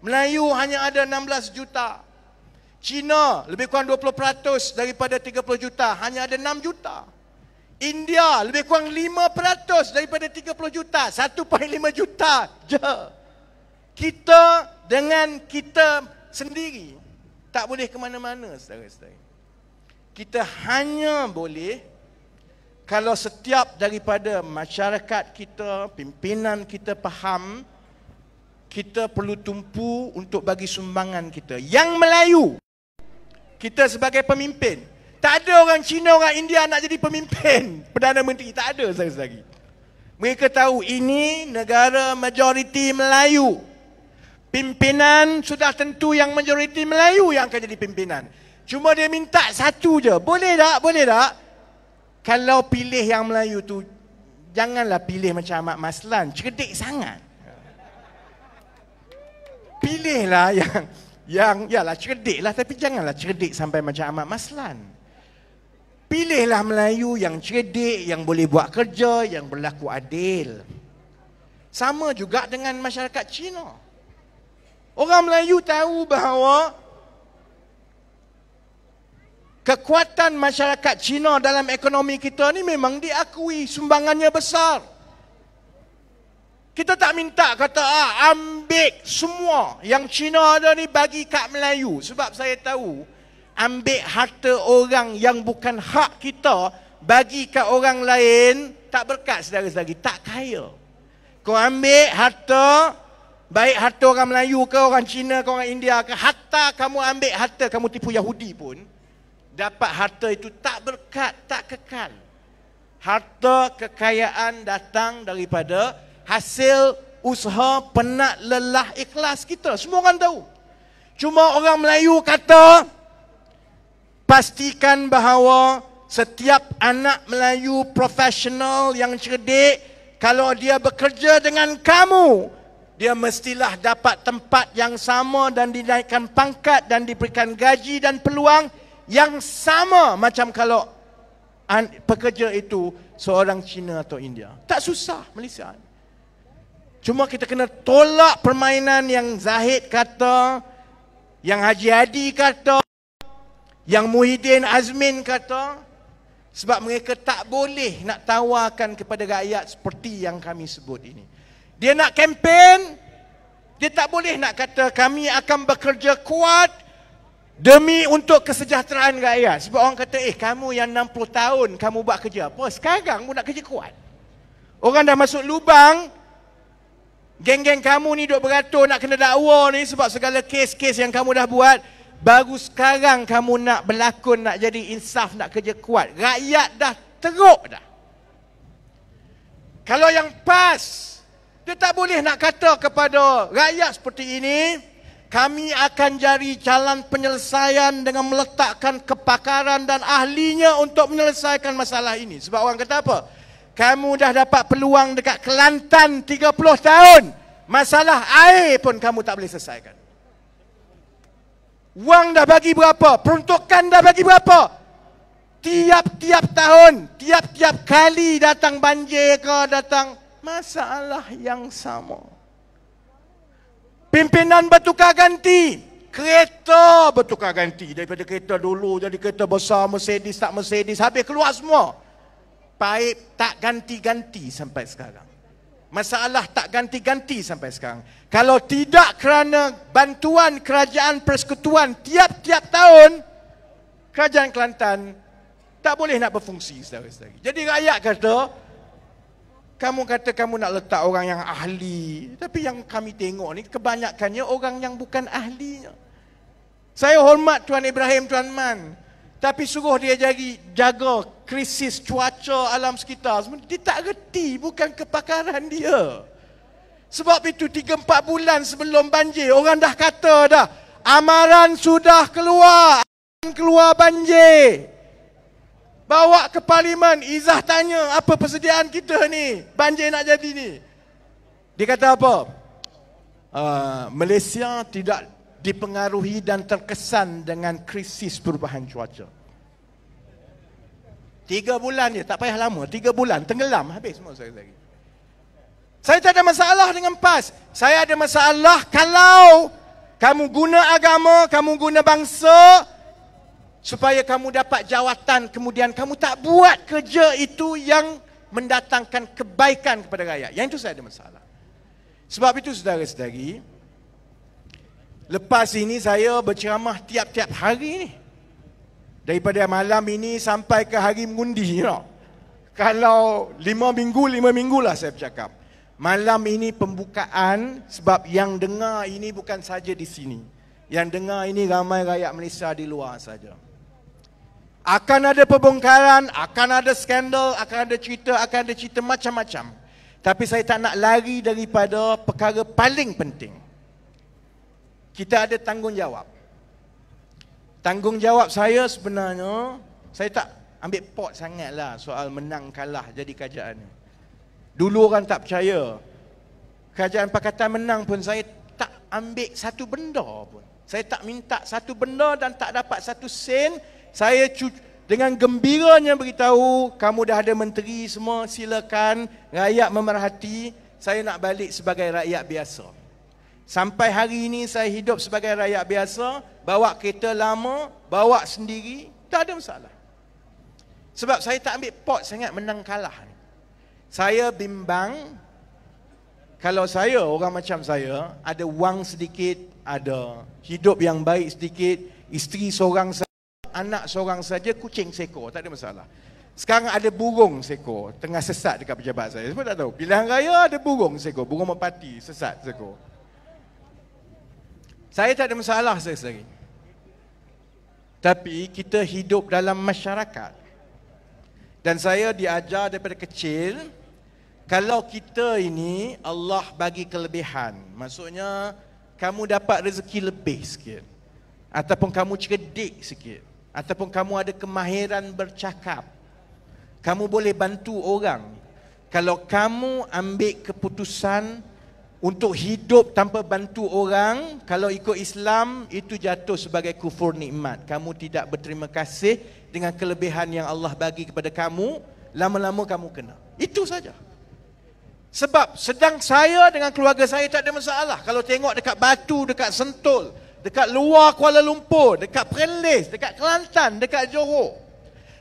Melayu hanya ada 16 juta. Cina lebih kurang 20% daripada 30 juta, hanya ada 6 juta. India lebih kurang 5% daripada 30 juta, 1.5 juta je. Kita dengan kita sendiri tak boleh ke mana-mana, saudara-saudara. Kita hanya boleh kalau setiap daripada masyarakat kita, pimpinan kita faham, kita perlu tumpu untuk bagi sumbangan kita. Yang Melayu, kita sebagai pemimpin. Tak ada orang Cina, orang India nak jadi pemimpin Perdana Menteri. Tak ada, saudara-saudari. Mereka tahu ini negara majoriti Melayu. Pimpinan sudah tentu yang majoriti Melayu yang akan jadi pimpinan. Cuma dia minta satu je. Boleh tak? Boleh tak? Kalau pilih yang Melayu tu, janganlah pilih macam Ahmad Maslan. Cerdik sangat. Pilihlah yang yalah cerdik lah, tapi janganlah cerdik sampai macam Ahmad Maslan. Pilihlah Melayu yang cerdik, yang boleh buat kerja, yang berlaku adil. Sama juga dengan masyarakat Cina. Orang Melayu tahu bahawa kekuatan masyarakat Cina dalam ekonomi kita ni memang diakui, sumbangannya besar. Kita tak minta kata ambil semua yang Cina ada ni bagi kat Melayu. Sebab saya tahu ambil harta orang yang bukan hak kita bagi kat orang lain tak berkat, saudara-saudari, tak kaya. Kau ambil harta, baik harta orang Melayu ke, orang Cina ke, orang India ke, hatta kamu ambil harta kamu tipu Yahudi pun, dapat harta itu tak berkat, tak kekal. Harta kekayaan datang daripada hasil usaha penat lelah ikhlas kita. Semua orang tahu. Cuma orang Melayu kata, pastikan bahawa setiap anak Melayu profesional yang cerdik, kalau dia bekerja dengan kamu, dia mestilah dapat tempat yang sama dan dinaikkan pangkat dan diberikan gaji dan peluang yang sama macam kalau pekerja itu seorang Cina atau India. Tak susah Malaysia. Cuma kita kena tolak permainan yang Zahid kata, yang Haji Hadi kata, yang Muhyiddin Azmin kata. Sebab mereka tak boleh nak tawarkan kepada rakyat seperti yang kami sebut ini. Dia nak kempen, dia tak boleh nak kata kami akan bekerja kuat demi untuk kesejahteraan rakyat. Sebab orang kata, kamu yang 60 tahun kamu buat kerja apa? Sekarang pun nak kerja kuat. Orang dah masuk lubang. Geng-geng kamu ni duk beratur nak kena dakwa ni sebab segala kes-kes yang kamu dah buat. Baru sekarang kamu nak berlakon, nak jadi insaf, nak kerja kuat. Rakyat dah teruk dah. Kalau yang PAS, dia tak boleh nak kata kepada rakyat seperti ini, kami akan cari jalan penyelesaian dengan meletakkan kepakaran dan ahlinya untuk menyelesaikan masalah ini. Sebab orang kata apa? Kamu dah dapat peluang dekat Kelantan 30 tahun. Masalah air pun kamu tak boleh selesaikan. Wang dah bagi berapa? Peruntukan dah bagi berapa? Tiap-tiap tahun, tiap-tiap kali datang banjir ke, datang masalah yang sama. Pimpinan bertukar ganti. Kereta bertukar ganti. Daripada kereta dulu jadi kereta besar, Mercedes tak Mercedes, habis keluar semua. Paip tak ganti-ganti sampai sekarang. Masalah tak ganti-ganti sampai sekarang. Kalau tidak kerana bantuan kerajaan persekutuan tiap-tiap tahun, kerajaan Kelantan tak boleh nak berfungsi, saudara-saudari. Jadi rakyat kata, kamu kata kamu nak letak orang yang ahli, tapi yang kami tengok ni kebanyakannya orang yang bukan ahlinya. Saya hormat Tuan Ibrahim Tuan Man, tapi suruh dia jaga krisis cuaca alam sekitar. Dia tak reti, bukan kepakaran dia. Sebab itu 3-4 bulan sebelum banjir, orang dah kata dah, amaran sudah keluar, akan keluar banjir. Bawa ke Parlimen, Izzah tanya, apa persediaan kita ni? Banjir nak jadi ni. Dia kata apa? Malaysia tidak dipengaruhi dan terkesan dengan krisis perubahan cuaca. 3 bulan je, tak payah lama. 3 bulan, tenggelam, habis semua sekali. Saya tak ada masalah dengan PAS. Saya ada masalah kalau Kamu guna agama, kamu guna bangsa supaya kamu dapat jawatan, kemudian kamu tak buat kerja itu yang mendatangkan kebaikan kepada rakyat. Yang itu saya ada masalah. Sebab itu saudara-saudari, lepas ini saya berceramah tiap-tiap hari ni. Daripada malam ini sampai ke hari mengundi. Kalau 5 minggu lah saya bercakap. Malam ini pembukaan, sebab yang dengar ini bukan saja di sini. Yang dengar ini ramai rakyat Malaysia di luar saja. Akan ada pembongkaran, akan ada skandal, akan ada cerita macam-macam. Tapi saya tak nak lari daripada perkara paling penting. Kita ada tanggungjawab. Tanggungjawab saya sebenarnya, saya tak ambil pot sangatlah soal menang kalah jadi kerajaan ni. Dulu orang tak percaya. Kerajaan Pakatan menang pun saya tak ambil satu benda pun. Saya tak minta satu benda dan tak dapat satu sen. Saya dengan gembiranya beritahu, kamu dah ada menteri semua, silakan, rakyat memerhati. Saya nak balik sebagai rakyat biasa. Sampai hari ini saya hidup sebagai rakyat biasa, bawa kereta lama, bawa sendiri, tak ada masalah. Sebab saya tak ambil pot sangat menang kalah ni. Saya bimbang, kalau saya, orang macam saya, ada wang sedikit, ada hidup yang baik sedikit, isteri seorang saja, anak seorang saja, kucing seekor, tak ada masalah. Sekarang ada burung seekor, tengah sesat dekat pejabat saya. Saya tak tahu, pilihan raya ada burung seekor, burung merpati, sesat seekor. Saya tak ada masalah sekali. Tapi kita hidup dalam masyarakat. Dan saya diajar daripada kecil, kalau kita ini Allah bagi kelebihan, maksudnya kamu dapat rezeki lebih sikit, ataupun kamu cerdik sikit, ataupun kamu ada kemahiran bercakap, kamu boleh bantu orang. Kalau kamu ambil keputusan untuk hidup tanpa bantu orang, kalau ikut Islam, itu jatuh sebagai kufur nikmat. Kamu tidak berterima kasih dengan kelebihan yang Allah bagi kepada kamu, lama-lama kamu kena. Itu saja. Sebab sedang saya dengan keluarga saya tak ada masalah. Kalau tengok dekat Batu, dekat Sentul, dekat luar Kuala Lumpur, dekat Perlis, dekat Kelantan, dekat Johor.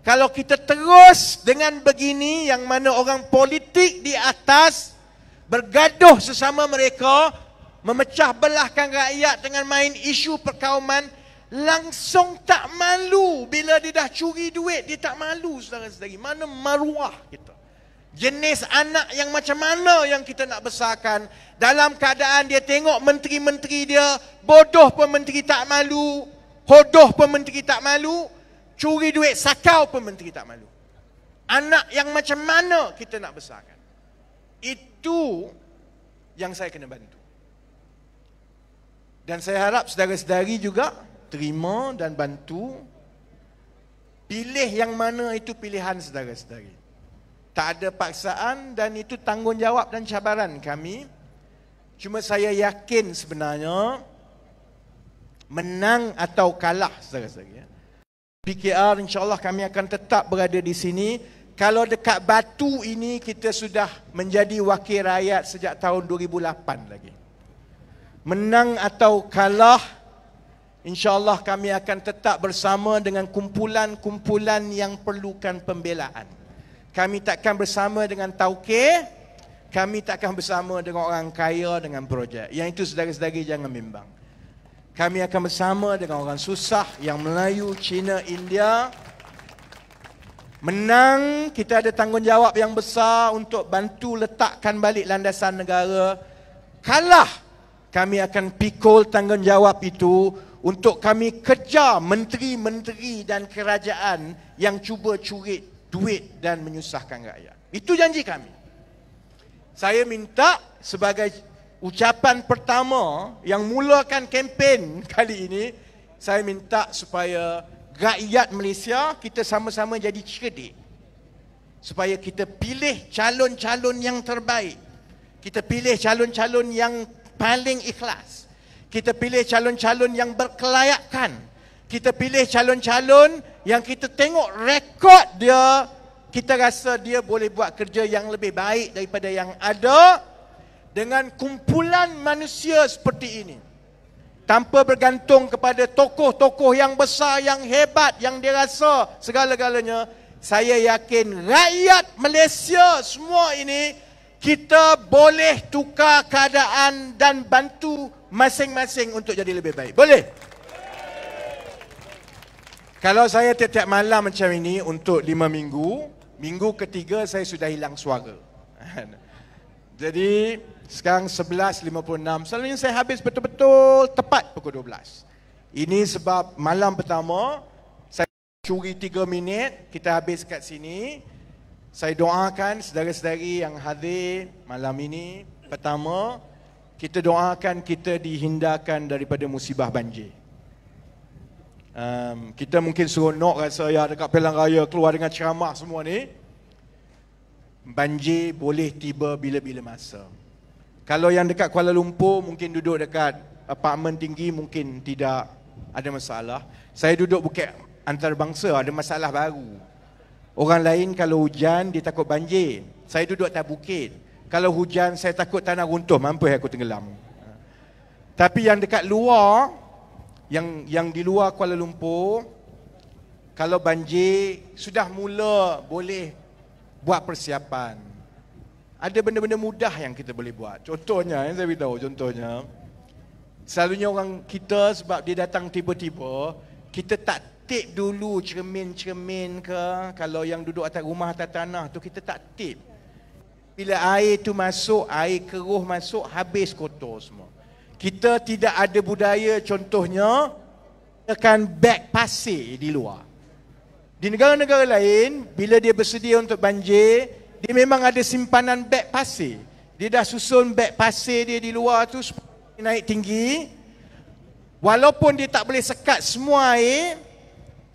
Kalau kita terus dengan begini, yang mana orang politik di atas bergaduh sesama mereka, memecah belahkan rakyat dengan main isu perkauman, langsung tak malu. Bila dia dah curi duit, dia tak malu, saudara-saudari. Mana maruah kita? Jenis anak yang macam mana yang kita nak besarkan? Dalam keadaan dia tengok menteri-menteri dia, bodoh pun menteri tak malu, hodoh pun menteri tak malu, curi duit sakau pun menteri tak malu. Anak yang macam mana kita nak besarkan? Itu yang saya kena bantu. Dan saya harap saudara-saudari juga terima dan bantu. Pilih yang mana itu pilihan saudara-saudari. Tak ada paksaan dan itu tanggungjawab dan cabaran kami. Cuma saya yakin sebenarnya menang atau kalah saudara-saudari. PKR insya-Allah kami akan tetap berada di sini. Kalau dekat Batu ini kita sudah menjadi wakil rakyat sejak tahun 2008 lagi. Menang atau kalah, insya-Allah kami akan tetap bersama dengan kumpulan-kumpulan yang perlukan pembelaan. Kami takkan bersama dengan tauke, kami takkan bersama dengan orang kaya dengan projek. Yang itu saudara-saudari jangan bimbang. Kami akan bersama dengan orang susah yang Melayu, Cina, India. Menang, kita ada tanggungjawab yang besar untuk bantu letakkan balik landasan negara. Kalah, kami akan pikul tanggungjawab itu untuk kami kejar menteri-menteri dan kerajaan yang cuba curi duit dan menyusahkan rakyat. Itu janji kami. Saya minta sebagai ucapan pertama yang mulakan kempen kali ini, saya minta supaya rakyat Malaysia kita sama-sama jadi cerdik. Supaya kita pilih calon-calon yang terbaik. Kita pilih calon-calon yang paling ikhlas. Kita pilih calon-calon yang berkelayakan. Kita pilih calon-calon yang kita tengok rekod dia, kita rasa dia boleh buat kerja yang lebih baik daripada yang ada. Dengan kumpulan manusia seperti ini, tanpa bergantung kepada tokoh-tokoh yang besar, yang hebat, yang dia rasa segala-galanya. Saya yakin rakyat Malaysia semua ini, kita boleh tukar keadaan dan bantu masing-masing untuk jadi lebih baik. Boleh? Kalau saya tiap-tiap malam macam ini untuk 5 minggu, minggu ketiga saya sudah hilang suara. Jadi sekarang 11.56. Selalunya saya habis betul-betul tepat pukul 12. Ini sebab malam pertama saya curi 3 minit, kita habis kat sini. Saya doakan saudara-saudari yang hadir malam ini. Pertama, kita doakan kita dihindarkan daripada musibah banjir. Kita mungkin seronok rasa ya dekat Pilihan Raya keluar dengan ceramah semua ni. Banjir boleh tiba bila-bila masa. Kalau yang dekat Kuala Lumpur mungkin duduk dekat apartmen tinggi mungkin tidak ada masalah. Saya duduk Bukit Antarabangsa, ada masalah baru. Orang lain kalau hujan dia takut banjir. Saya duduk atas bukit. Kalau hujan saya takut tanah runtuh, mampus aku tenggelam. Tapi yang dekat luar, yang di luar Kuala Lumpur, kalau banjir sudah mula boleh buat persiapan. Ada benda-benda mudah yang kita boleh buat. Contohnya, saya beritahu contohnya, selalunya orang kita sebab dia datang tiba-tiba, kita tak tip dulu cermin-cermin ke. Kalau yang duduk atas rumah atas tanah tu kita tak tip. Bila air tu masuk, air keruh masuk, habis kotor semua. Kita tidak ada budaya contohnya akan beg pasir di luar. Di negara-negara lain, bila dia bersedia untuk banjir, dia memang ada simpanan beg pasir. Dia dah susun beg pasir dia di luar tu supaya naik tinggi. Walaupun dia tak boleh sekat semua air,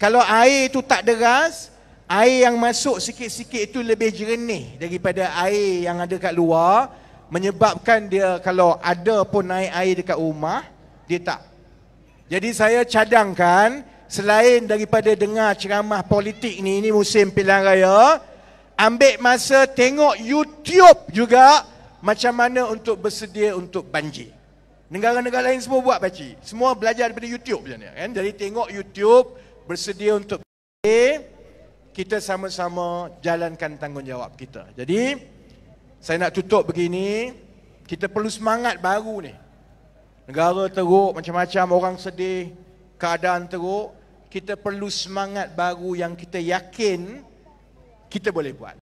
kalau air itu tak deras, air yang masuk sikit-sikit itu lebih jernih daripada air yang ada kat luar, menyebabkan dia kalau ada pun naik air dekat rumah, dia tak. Jadi saya cadangkan, selain daripada dengar ceramah politik ni musim pilihan raya, ambil masa tengok YouTube juga macam mana untuk bersedia untuk banjir. Negara-negara lain semua buat pakcik. Semua belajar daripada YouTube macam ni kan. Jadi tengok YouTube, bersedia untuk banjir, kita sama-sama jalankan tanggungjawab kita. Jadi saya nak tutup begini, kita perlu semangat baru ni. Negara teruk, macam-macam orang sedih, keadaan teruk, kita perlu semangat baru yang kita yakin kita boleh buat.